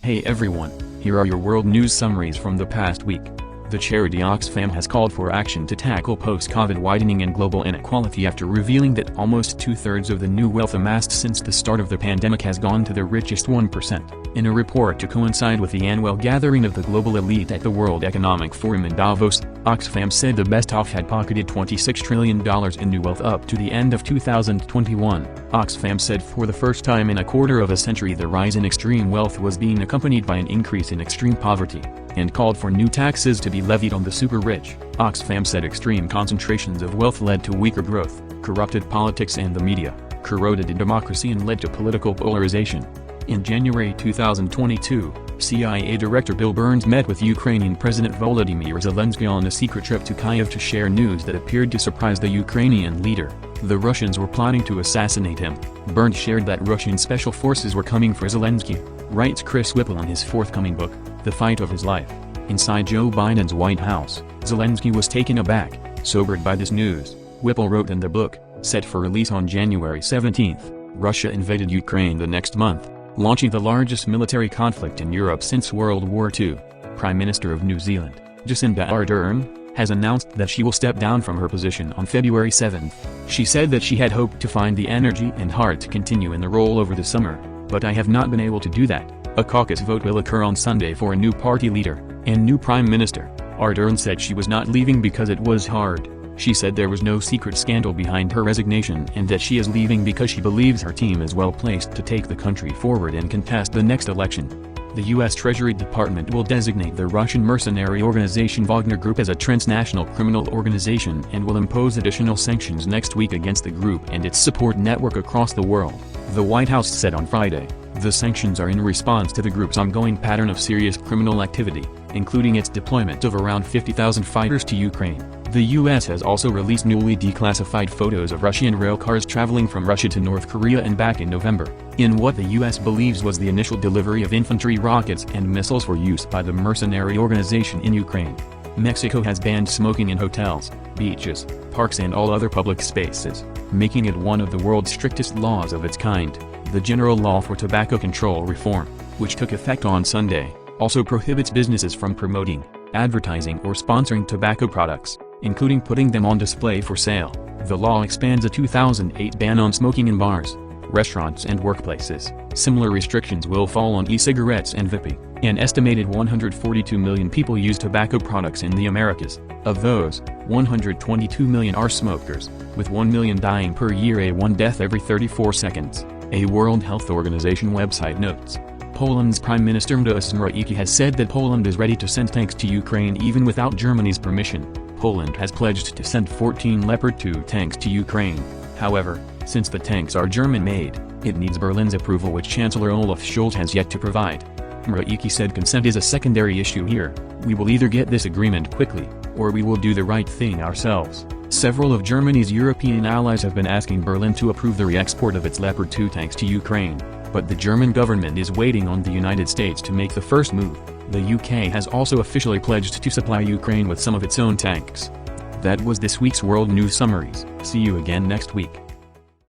Hey everyone, here are your world news summaries from the past week. The charity Oxfam has called for action to tackle post-COVID widening and global inequality after revealing that almost two-thirds of the new wealth amassed since the start of the pandemic has gone to the richest 1%. In a report to coincide with the annual gathering of the global elite at the World Economic Forum in Davos, Oxfam said the best off had pocketed $26 trillion in new wealth up to the end of 2021. Oxfam said for the first time in a quarter of a century the rise in extreme wealth was being accompanied by an increase in extreme poverty, and called for new taxes to be levied on the super-rich. Oxfam said extreme concentrations of wealth led to weaker growth, corrupted politics and the media, corroded democracy and led to political polarization. In January 2022, CIA Director Bill Burns met with Ukrainian President Volodymyr Zelenskyy on a secret trip to Kyiv to share news that appeared to surprise the Ukrainian leader. The Russians were plotting to assassinate him. Burns shared that Russian special forces were coming for Zelenskyy, writes Chris Whipple in his forthcoming book, The Fight of His Life. Inside Joe Biden's White House, Zelenskyy was taken aback, sobered by this news. Whipple wrote in the book, set for release on January 17, Russia invaded Ukraine the next month, launching the largest military conflict in Europe since World War II. Prime Minister of New Zealand, Jacinda Ardern, has announced that she will step down from her position on February 7. She said that she had hoped to find the energy and heart to continue in the role over the summer, but I have not been able to do that. A caucus vote will occur on Sunday for a new party leader and new prime minister. Ardern said she was not leaving because it was hard. She said there was no secret scandal behind her resignation and that she is leaving because she believes her team is well placed to take the country forward and contest the next election. The U.S. Treasury Department will designate the Russian mercenary organization Wagner Group as a transnational criminal organization and will impose additional sanctions next week against the group and its support network across the world, the White House said on Friday. The sanctions are in response to the group's ongoing pattern of serious criminal activity, including its deployment of around 50,000 fighters to Ukraine. The U.S. has also released newly declassified photos of Russian rail cars traveling from Russia to North Korea and back in November, in what the U.S. believes was the initial delivery of infantry rockets and missiles for use by the mercenary organization in Ukraine. Mexico has banned smoking in hotels, beaches, parks and all other public spaces, making it one of the world's strictest laws of its kind. The General Law for Tobacco Control Reform, which took effect on Sunday, also prohibits businesses from promoting, advertising or sponsoring tobacco products, including putting them on display for sale. The law expands a 2008 ban on smoking in bars, restaurants and workplaces. Similar restrictions will fall on e-cigarettes and vaping. An estimated 142 million people use tobacco products in the Americas. Of those, 122 million are smokers, with 1 million dying per year, one death every 34 seconds. A World Health Organization website notes. Poland's Prime Minister Zelenskyy has said that Poland is ready to send tanks to Ukraine even without Germany's permission. Poland has pledged to send 14 Leopard 2 tanks to Ukraine. However, since the tanks are German-made, it needs Berlin's approval, which Chancellor Olaf Scholz has yet to provide. Zelenskyy said consent is a secondary issue here. We will either get this agreement quickly, or we will do the right thing ourselves. Several of Germany's European allies have been asking Berlin to approve the re-export of its Leopard 2 tanks to Ukraine, but the German government is waiting on the United States to make the first move. The UK has also officially pledged to supply Ukraine with some of its own tanks. That was this week's World News Summaries. See you again next week.